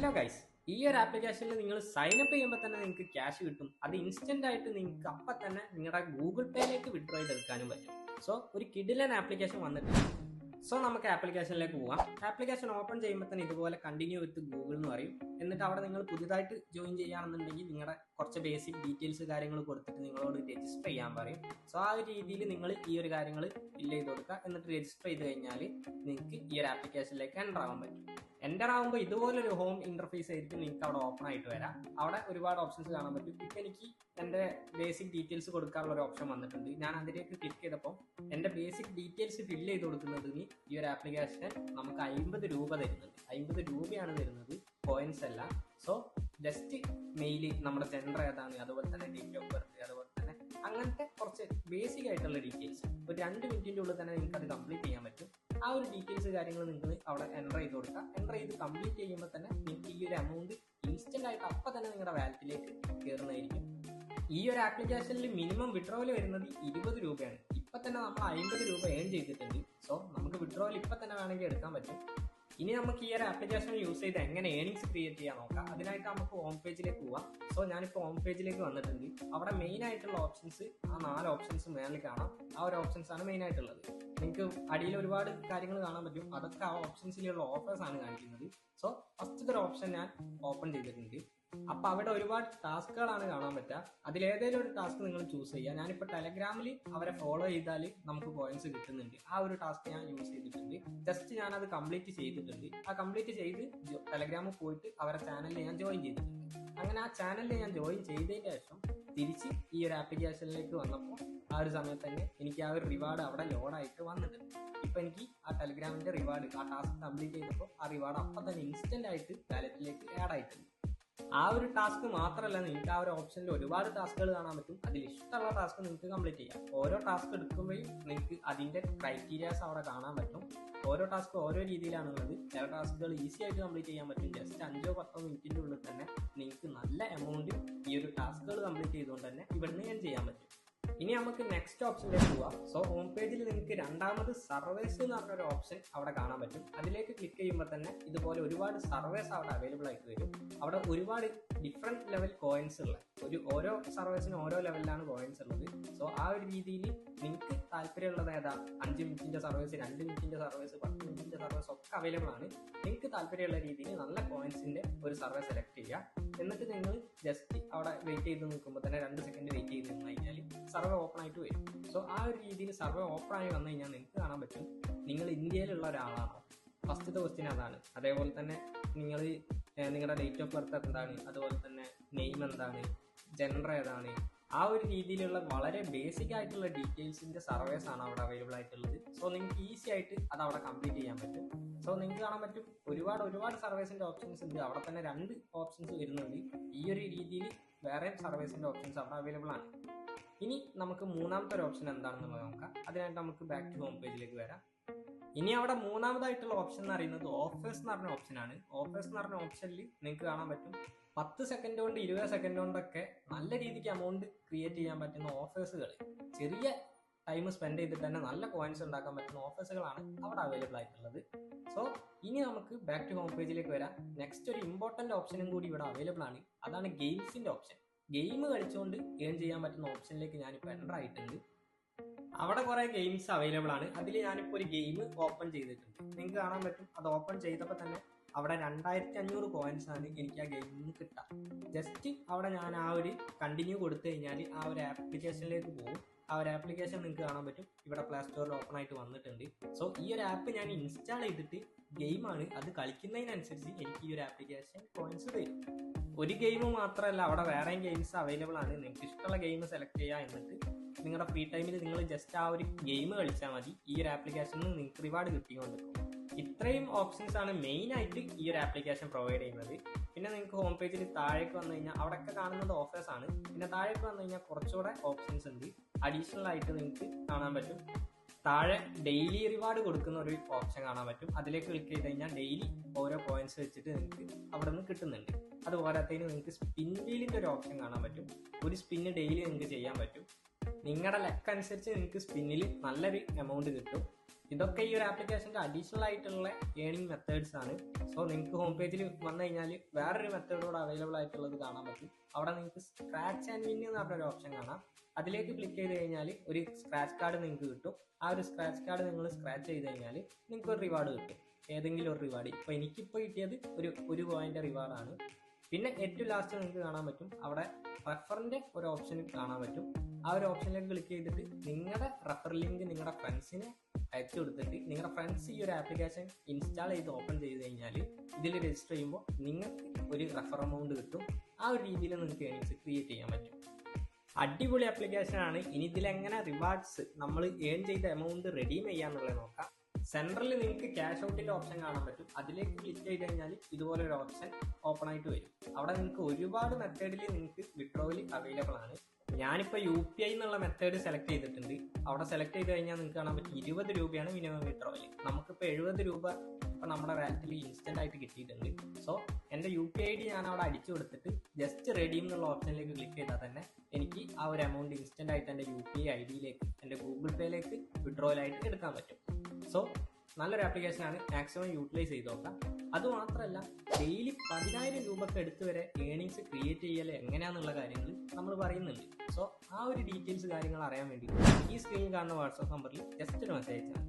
Hello guys, ഈ ഒരു ആപ്ലിക്കേഷനിൽ നിങ്ങൾ സൈൻ അപ്പ് ചെയ്യുമ്പോൾ തന്നെ നിങ്ങൾക്ക് ക്യാഷ് കിട്ടും. അത് ഇൻസ്റ്റന്റ് ആയിട്ട് നിങ്ങൾക്ക് അപ്പം തന്നെ നിങ്ങളുടെ ഗൂഗിൾ പേയിലേക്ക് വിഡ്രോ ചെയ്തെടുക്കാനും പറ്റും. സോ ഒരു കിഡിലൻ ആപ്ലിക്കേഷൻ വന്നിട്ടുണ്ട്. സോ നമുക്ക് ആപ്ലിക്കേഷനിലേക്ക് പോവാം. ആപ്ലിക്കേഷൻ ഓപ്പൺ ചെയ്യുമ്പോൾ തന്നെ ഇതുപോലെ കണ്ടിന്യൂ വിത്ത് ഗൂഗിൾ എന്ന് പറയും. എന്നിട്ട് അവിടെ നിങ്ങൾ പുതുതായിട്ട് ജോയിൻ ചെയ്യുകയാണെന്നുണ്ടെങ്കിൽ നിങ്ങളുടെ കുറച്ച് ബേസിക് ഡീറ്റെയിൽസ് കാര്യങ്ങൾ കൊടുത്തിട്ട് നിങ്ങളോട് രജിസ്റ്റർ ചെയ്യാൻ പറയും. സോ ആ ഒരു രീതിയിൽ നിങ്ങൾ ഈ ഒരു കാര്യങ്ങൾ ഫില്ല് ചെയ്ത് കൊടുക്കുക. എന്നിട്ട് രജിസ്റ്റർ ചെയ്ത് കഴിഞ്ഞാൽ നിങ്ങൾക്ക് ഈ ഒരു ആപ്ലിക്കേഷനിലേക്ക് എൻ്റർ ആവാൻ പറ്റും. എൻ്റർ ആകുമ്പോൾ ഇതുപോലൊരു ഹോം ഇന്റർഫേസ് ആയിരിക്കും നിങ്ങൾക്ക് അവിടെ ഓപ്പൺ ആയിട്ട് വരാം. അവിടെ ഒരുപാട് ഓപ്ഷൻസ് കാണാൻ പറ്റും. ഇപ്പം എനിക്ക് എൻ്റെ ബേസിക് ഡീറ്റെയിൽസ് കൊടുക്കാനുള്ള ഒരു ഓപ്ഷൻ വന്നിട്ടുണ്ട്. ഞാൻ അതിലേക്ക് ക്ലിക്ക് ചെയ്തപ്പോൾ എൻ്റെ ബേസിക് ഡീറ്റെയിൽസ് ഫില്ല് ചെയ്ത് കൊടുക്കുന്നതിന് ഈ ഒരു ആപ്ലിക്കേഷൻ നമുക്ക് 50 രൂപ തരുന്നുണ്ട്. 50 രൂപയാണ് തരുന്നത്, കോയിൻസ് അല്ല. സോ ജസ്റ്റ് മെയിൽ, നമ്മുടെ ജെൻഡർ ഏതാണ്, അതുപോലെ തന്നെ ഡേറ്റ് ഓഫ് ബർത്ത്, അതുപോലെ തന്നെ അങ്ങനത്തെ കുറച്ച് ബേസിക് ആയിട്ടുള്ള ഡീറ്റെയിൽസ് ഒരു 2 മിനിറ്റിൻ്റെ ഉള്ളിൽ തന്നെ നിങ്ങൾക്ക് അത് കംപ്ലീറ്റ് ചെയ്യാൻ പറ്റും. ആ ഒരു ഡീറ്റെയിൽസ് കാര്യങ്ങൾ നിങ്ങൾ അവിടെ എൻ്റർ ചെയ്ത് കൊടുക്കുക. എൻ്റർ ചെയ്ത് കംപ്ലീറ്റ് ചെയ്യുമ്പോൾ തന്നെ നിങ്ങൾക്ക് ഈ ഒരു എമൗണ്ട് ഇൻസ്റ്റന്റ് ആയിട്ട് അപ്പം തന്നെ നിങ്ങളുടെ വാലറ്റിലേക്ക് കയറുന്നതായിരിക്കും. ഈ ഒരു ആപ്ലിക്കേഷനിൽ മിനിമം വിഡ്രോവൽ വരുന്നത് 20 രൂപയാണ്. ഇപ്പം തന്നെ നമ്മൾ 50 രൂപ ഏൺ ചെയ്തിട്ടുണ്ട്. സോ നമുക്ക് വിഡ്രോവൽ ഇപ്പം തന്നെ വേണമെങ്കിൽ എടുക്കാൻ പറ്റും. ഇനി നമുക്ക് ഈ ഒരു ആപ്ലിക്കേഷൻ യൂസ് ചെയ്ത് എങ്ങനെ ഏണിങ്സ് ക്രിയേറ്റ് ചെയ്യാൻ നോക്കാം. അതിനായിട്ട് നമുക്ക് ഹോം പേജിലേക്ക് പോവാം. സോ ഞാനിപ്പോൾ ഹോം പേജിലേക്ക് വന്നിട്ടുണ്ട്. അവിടെ മെയിൻ ആയിട്ടുള്ള ഓപ്ഷൻസ്, ആ 4 ഓപ്ഷൻസ് മേളിൽ കാണാം. ആ ഒരു ഓപ്ഷൻസ് ആണ് മെയിൻ ആയിട്ടുള്ളത്. നിങ്ങൾക്ക് അടിയിൽ ഒരുപാട് കാര്യങ്ങൾ കാണാൻ പറ്റും. അതൊക്കെ ആ ഓപ്ഷൻസിലുള്ള ഓഫേഴ്സ് ആണ് കാണിക്കുന്നത്. സോ ഫസ്റ്റ് ഒരു ഓപ്ഷൻ ഞാൻ ഓപ്പൺ ചെയ്തിട്ടുണ്ട്. അപ്പൊ അവിടെ ഒരുപാട് ടാസ്കുകളാണ് കാണാൻ പറ്റുക. അതിലേതെങ്കിലും ഒരു ടാസ്ക് നിങ്ങൾ ചൂസ് ചെയ്യുക. ഞാനിപ്പോ ടെലഗ്രാമിൽ അവരെ ഫോളോ ചെയ്താൽ നമുക്ക് പോയിന്റ്സ് കിട്ടുന്നുണ്ട്. ആ ഒരു ടാസ്ക് ഞാൻ യൂസ് ചെയ്തിട്ടുണ്ട്. ജസ്റ്റ് ഞാൻ അത് കംപ്ലീറ്റ് ചെയ്തിട്ടുണ്ട്. ആ കംപ്ലീറ്റ് ചെയ്ത് ടെലഗ്രാമിൽ പോയിട്ട് അവരുടെ ചാനലിൽ ഞാൻ ജോയിൻ ചെയ്തിട്ടുണ്ട്. അങ്ങനെ ആ ചാനലിൽ ഞാൻ ജോയിൻ ചെയ്തതിന് ശേഷം തിരിച്ച് ഈ ഒരു ആപ്ലിക്കേഷനിലേക്ക് വന്നപ്പോൾ ആ ഒരു സമയത്ത് തന്നെ എനിക്ക് ആ ഒരു റിവാർഡ് അവിടെ ലോഡായിട്ട് വന്നിട്ടുണ്ട്. ഇപ്പൊ എനിക്ക് ആ ടെലഗ്രാമിന്റെ റിവാർഡ്, ആ ടാസ്ക് കംപ്ലീറ്റ് ചെയ്തപ്പോൾ ആ റിവാർഡ് അപ്പം തന്നെ ഇൻസ്റ്റന്റ് ആയിട്ട് വാലറ്റിലേക്ക് ആഡ് ആയിട്ടുണ്ട്. ആ ഒരു ടാസ്ക് മാത്രമല്ല, നിങ്ങൾക്ക് ആ ഒരു ഓപ്ഷനിൽ ഒരുപാട് ടാസ്കുകൾ കാണാൻ പറ്റും. അതിൽ ഇഷ്ടമുള്ള ടാസ്ക് നിങ്ങൾക്ക് കംപ്ലീറ്റ് ചെയ്യാം. ഓരോ ടാസ്ക് എടുക്കുമ്പോഴും നിങ്ങൾക്ക് അതിന്റെ ക്രൈറ്റീരിയാസ് അവിടെ കാണാൻ പറ്റും. ഓരോ ടാസ്ക് ഓരോ രീതിയിലാണുള്ളത്. ചില ടാസ്കുകൾ ഈസി ആയിട്ട് കംപ്ലീറ്റ് ചെയ്യാൻ പറ്റും. ജസ്റ്റ് 5-10 മിനിറ്റിന്റെ ഉള്ളിൽ തന്നെ നിങ്ങൾക്ക് നല്ല എമൗണ്ട് ഈ ഒരു ടാസ്കുകൾ കംപ്ലീറ്റ് ചെയ്തുകൊണ്ട് തന്നെ ഇവിടുന്ന് ഞാൻ ചെയ്യാൻ പറ്റും. ഇനി നമുക്ക് നെക്സ്റ്റ് ഓപ്ഷനിലേക്ക് പോവാം. സോ ഹോം പേജിൽ നിങ്ങൾക്ക് രണ്ടാമത് സർവേസ് എന്ന് പറഞ്ഞൊരു ഓപ്ഷൻ അവിടെ കാണാൻ പറ്റും. അതിലേക്ക് ക്ലിക്ക് ചെയ്യുമ്പോൾ തന്നെ ഇതുപോലെ ഒരുപാട് സർവേസ് അവിടെ അവൈലബിൾ ആയിട്ട് വരും. അവിടെ ഒരുപാട് ഡിഫറെന്റ് ലെവൽ കോയിൻസ് ഉള്ള ഓരോ സർവേസിനും ഓരോ ലെവലിലാണ് കോയിൻസ് ഉള്ളത്. സോ ആ ഒരു രീതിയിൽ നിങ്ങൾക്ക് താല്പര്യമുള്ളത് ഏതാ, 5 മിനിറ്റിന്റെ സർവീസ്, 2 മിനിറ്റിന്റെ സർവീസ്, 10 മിനിറ്റിന്റെ സർവീസ് ഒക്കെ അവൈലബിൾ ആണ്. നിങ്ങൾക്ക് താല്പര്യമുള്ള രീതിയിൽ നല്ല കോയിൻസിന്റെ ഒരു സർവേ സെലക്ട് ചെയ്യുക. എന്നിട്ട് നിങ്ങൾ ജസ്റ്റ് അവിടെ വെയിറ്റ് ചെയ്ത് നിൽക്കുമ്പോൾ തന്നെ 2 സെക്കൻഡ് വെയിറ്റ് ചെയ്ത് നിന്ന് കഴിഞ്ഞാൽ സർവേ ഓപ്പൺ ആയിട്ട് വരും. സോ ആ ഒരു രീതിയിൽ സർവേ ഓപ്പൺ ആയി വന്നു കഴിഞ്ഞാൽ നിങ്ങൾക്ക് കാണാൻ പറ്റും നിങ്ങൾ ഇന്ത്യയിലുള്ള ഒരാളാണോ. ഫസ്റ്റത്തെ ക്വസ്റ്റ്യൻ അതാണ്. അതേപോലെ തന്നെ നിങ്ങൾ നിങ്ങളുടെ ഡേറ്റ് ഓഫ് ബർത്ത് എന്താണ്, അതുപോലെ തന്നെ നെയിം എന്താണ്, ജെൻഡർ ഏതാണ്, ആ ഒരു രീതിയിലുള്ള വളരെ ബേസിക് ആയിട്ടുള്ള ഡീറ്റെയിൽസിന്റെ സർവേസ് ആണ് അവിടെ അവൈലബിൾ ആയിട്ടുള്ളത്. സോ നിങ്ങൾക്ക് ഈസി ആയിട്ട് അത് അവിടെ കംപ്ലീറ്റ് ചെയ്യാൻ പറ്റും. സോ നിങ്ങൾക്ക് കാണാൻ പറ്റും ഒരുപാട് സർവീസിന്റെ ഓപ്ഷൻസ് ഉണ്ട്. അവിടെ തന്നെ 2 ഓപ്ഷൻസ് വരുന്നുണ്ട്. ഈ ഒരു രീതിയിൽ വേറെ സർവീസിന്റെ ഓപ്ഷൻസ് അവിടെ അവൈലബിൾ ആണ്. ഇനി നമുക്ക് മൂന്നാമത്തെ ഒരു ഓപ്ഷൻ എന്താണെന്നുള്ളത് നോക്കാം. അതിനായിട്ട് നമുക്ക് ബാക്ക് ടു ഹോം പേജിലേക്ക് വരാം. ഇനി അവിടെ മൂന്നാമതായിട്ടുള്ള ഓപ്ഷൻ എന്ന് പറയുന്നത് ഓഫേഴ്സ് എന്ന് പറഞ്ഞ ഓപ്ഷനാണ്. ഓഫേഴ്സ് എന്ന് പറഞ്ഞ ഓപ്ഷനിൽ നിങ്ങൾക്ക് കാണാൻ പറ്റും 10 സെക്കൻഡ് കൊണ്ട് 20 സെക്കൻഡ് കൊണ്ടൊക്കെ നല്ല രീതിക്ക് എമൗണ്ട് ക്രിയേറ്റ് ചെയ്യാൻ പറ്റുന്ന ഓഫേഴ്സുകൾ, ചെറിയ ടൈം സ്പെൻഡ് ചെയ്തിട്ട് തന്നെ നല്ല കോയിൻസ് ഉണ്ടാക്കാൻ പറ്റുന്ന ഓഫേഴ്സുകളാണ് അവിടെ അവൈലബിൾ ആയിട്ടുള്ളത്. സോ ഇനി നമുക്ക് ബാക്ക് ടു ഹോം പേജിലേക്ക് വരാം. നെക്സ്റ്റ് ഒരു ഇമ്പോർട്ടന്റ് ഓപ്ഷനും കൂടി ഇവിടെ അവൈലബിൾ ആണ്. അതാണ് ഗെയിംസിന്റെ ഓപ്ഷൻ. ഗെയിം കളിച്ചുകൊണ്ട് ഏൺ ചെയ്യാൻ പറ്റുന്ന ഓപ്ഷനിലേക്ക് ഞാനിപ്പോൾ എൻ്റർ ആയിട്ടുണ്ട്. അവിടെ കുറെ ഗെയിംസ് അവൈലബിൾ ആണ്. അതിൽ ഞാനിപ്പോൾ ഒരു ഗെയിം ഓപ്പൺ ചെയ്തിട്ടുണ്ട്. നിങ്ങൾക്ക് കാണാൻ പറ്റും അത് ഓപ്പൺ ചെയ്തപ്പോൾ തന്നെ അവിടെ 2500 കോയിൻസ് ആണ് എനിക്ക് ആ ഗെയിമിൽ നിന്ന് കിട്ടുക. ജസ്റ്റ് അവിടെ ഞാൻ ആ ഒരു കണ്ടിന്യൂ കൊടുത്തു കഴിഞ്ഞാൽ ആ ഒരു ആപ്ലിക്കേഷനിലേക്ക് പോകും. ആ ഒരു ആപ്ലിക്കേഷൻ നിങ്ങൾക്ക് കാണാൻ പറ്റും ഇവിടെ പ്ലേ സ്റ്റോറിൽ ഓപ്പൺ ആയിട്ട് വന്നിട്ടുണ്ട്. സോ ഈ ഒരു ആപ്പ് ഞാൻ ഇൻസ്റ്റാൾ ചെയ്തിട്ട് ഗെയിമാണ് അത് കളിക്കുന്നതിനനുസരിച്ച് എനിക്ക് ഈ ഒരു ആപ്ലിക്കേഷൻ കോയിൻസ് തരും. ഒരു ഗെയിം മാത്രമല്ല, അവിടെ വേറെയും ഗെയിംസ് അവൈലബിൾ ആണ്. നിങ്ങൾക്ക് ഇഷ്ടമുള്ള ഗെയിം സെലക്ട് ചെയ്യുക. എന്നിട്ട് നിങ്ങളുടെ ഫ്രീ ടൈമിൽ നിങ്ങൾ ജസ്റ്റ് ആ ഒരു ഗെയിം കളിച്ചാൽ മതി. ഈ ഒരു ആപ്ലിക്കേഷനിൽ നിങ്ങൾക്ക് റിവാർഡ് കിട്ടിക്കൊണ്ടിരിക്കും. ഇത്രയും ഓപ്ഷൻസ് ആണ് മെയിൻ ആയിട്ട് ഈ ഒരു ആപ്ലിക്കേഷൻ പ്രൊവൈഡ് ചെയ്യുന്നത്. പിന്നെ നിങ്ങൾക്ക് ഹോം പേജിൽ താഴേക്ക് വന്നു കഴിഞ്ഞാൽ അവിടെയൊക്കെ കാണുന്നത് ഓഫേഴ്സ് ആണ്. പിന്നെ താഴേക്ക് വന്നു കഴിഞ്ഞാൽ കുറച്ചുകൂടെ ഓപ്ഷൻസ് ഉണ്ട്. അഡീഷണൽ ആയിട്ട് നിങ്ങൾക്ക് കാണാൻ പറ്റും താഴെ ഡെയിലി റിവാർഡ് കൊടുക്കുന്ന ഒരു ഓപ്ഷൻ കാണാൻ പറ്റും. അതിലേക്ക് ക്ലിക്ക് ചെയ്ത് കഴിഞ്ഞാൽ ഡെയിലി ഓരോ കോയിൻസ് വെച്ചിട്ട് നിങ്ങൾക്ക് അവിടെ നിന്ന് കിട്ടുന്നുണ്ട്. അതുപോലത്തേന് നിങ്ങൾക്ക് സ്പിൻ വീലിന്റെ ഒരു ഓപ്ഷൻ കാണാൻ പറ്റും. ഒരു സ്പിന്ന് ഡെയിലി നിങ്ങൾക്ക് ചെയ്യാൻ പറ്റും. നിങ്ങളുടെ ലക്ക് അനുസരിച്ച് നിങ്ങൾക്ക് സ്പിന്നിൽ നല്ലൊരു എമൗണ്ട് കിട്ടും. ഇതൊക്കെ ഈ ഒരു ആപ്ലിക്കേഷന്റെ അഡീഷണൽ ആയിട്ടുള്ള ഏണിംഗ് മെത്തേഡ്സ് ആണ്. സോ നിങ്ങൾക്ക് ഹോം പേജിൽ വന്നു കഴിഞ്ഞാൽ വേറൊരു മെത്തേഡോട് അവൈലബിൾ ആയിട്ടുള്ളത് കാണാൻ പറ്റും. അവിടെ നിങ്ങൾക്ക് സ്ക്രാച്ച് ആൻഡ് വിൻ എന്ന് പറഞ്ഞൊരു ഓപ്ഷൻ കാണാം. അതിലേക്ക് ക്ലിക്ക് ചെയ്ത് കഴിഞ്ഞാൽ ഒരു സ്ക്രാച്ച് കാർഡ് നിങ്ങൾക്ക് കിട്ടും. ആ ഒരു സ്ക്രാച്ച് കാർഡ് നിങ്ങൾ സ്ക്രാച്ച് ചെയ്ത് കഴിഞ്ഞാൽ നിങ്ങൾക്ക് ഒരു റിവാർഡ് കിട്ടും, ഏതെങ്കിലും ഒരു റിവാർഡ്. ഇപ്പോൾ എനിക്കിപ്പോൾ കിട്ടിയത് ഒരു പോയിന്റ് റിവാർഡാണ്. പിന്നെ ഏറ്റവും ലാസ്റ്റ് നിങ്ങൾക്ക് കാണാൻ പറ്റും, അവിടെ റെഫറിന്റെ ഒരു ഓപ്ഷൻ കാണാൻ പറ്റും. ആ ഒരു ഓപ്ഷനിലേക്ക് ക്ലിക്ക് ചെയ്തിട്ട് നിങ്ങളുടെ റെഫർ ലിങ്ക് നിങ്ങളുടെ ഫ്രണ്ട്സിന് അയച്ചു കൊടുത്തിട്ട് നിങ്ങളുടെ ഫ്രണ്ട്സ് ഈ ഒരു ആപ്ലിക്കേഷൻ ഇൻസ്റ്റാൾ ചെയ്ത് ഓപ്പൺ ചെയ്ത് കഴിഞ്ഞാൽ ഇതിൽ രജിസ്റ്റർ ചെയ്യുമ്പോൾ നിങ്ങൾക്ക് ഒരു റെഫർ എമൗണ്ട് കിട്ടും. ആ ഒരു രീതിയിൽ നിങ്ങൾക്ക് ഏണിങ്സ് ക്രിയേറ്റ് ചെയ്യാൻ പറ്റും. അടിപൊളി ആപ്ലിക്കേഷൻ ആണ്. ഇനി ഇതിലെങ്ങനെ റിവാർഡ്സ് നമ്മൾ ഏൺ ചെയ്ത എമൗണ്ട് റെഡീം ചെയ്യാന്നുള്ളത് നോക്കാം. സെൻട്രലിൽ നിങ്ങൾക്ക് ക്യാഷ് ഔട്ടിന്റെ ഓപ്ഷൻ കാണാൻ പറ്റും. അതിലേക്ക് ക്ലിക്ക് ചെയ്ത് കഴിഞ്ഞാൽ ഇതുപോലെ ഒരു ഓപ്ഷൻ ഓപ്പൺ ആയിട്ട് വരും. അവിടെ നിങ്ങൾക്ക് ഒരുപാട് മെത്തേഡിൽ നിങ്ങൾക്ക് വിഡ്രോവൽ അവൈലബിൾ ആണ്. ഞാനിപ്പോൾ UPI എന്നുള്ള മെത്തേഡ് സെലക്ട് ചെയ്തിട്ടുണ്ട്. അവിടെ സെലക്ട് ചെയ്ത് കഴിഞ്ഞാൽ നിങ്ങൾക്ക് കാണാൻ പറ്റും 20 രൂപയാണ് മിനിമം വിഡ്രോവൽ. നമുക്കിപ്പോൾ 70 രൂപ ഇപ്പം നമ്മുടെ വാലറ്റിൽ ഇൻസ്റ്റന്റ് ആയിട്ട് കിട്ടിയിട്ടുണ്ട്. സോ എൻ്റെ UPI ID ഞാൻ അവിടെ അടിച്ചു കൊടുത്തിട്ട് ജസ്റ്റ് റെഡീം എന്നുള്ള ഓപ്ഷനിലേക്ക് ക്ലിക്ക് ചെയ്താൽ തന്നെ എനിക്ക് ആ ഒരു എമൗണ്ട് ഇൻസ്റ്റന്റ് ആയിട്ട് എൻ്റെ UPI IDയിലേക്ക് എൻ്റെ ഗൂഗിൾ പേയിലേക്ക് വിഡ്രോവൽ ആയിട്ട് എടുക്കാൻ പറ്റും. സോ നല്ലൊരു ആപ്ലിക്കേഷനാണ്, മാക്സിമം യൂട്ടിലൈസ് ചെയ്ത് നോക്കാം. അതുമാത്രമല്ല ഡെയിലി 10,000 രൂപക്ക് അടുത്ത് വരെ ഏണിങ്സ് ക്രിയേറ്റ് ചെയ്യൽ എങ്ങനെയാണെന്നുള്ള കാര്യങ്ങൾ നമ്മൾ പറയുന്നുണ്ട്. സോ ആ ഒരു ഡീറ്റെയിൽസ് കാര്യങ്ങൾ അറിയാൻ വേണ്ടി ഈ സ്ക്രീനിൽ കാണുന്ന വാട്സാപ്പ് നമ്പറിൽ ജസ്റ്റ് ഒരു മെസ്സേജ് അയച്ചാൽ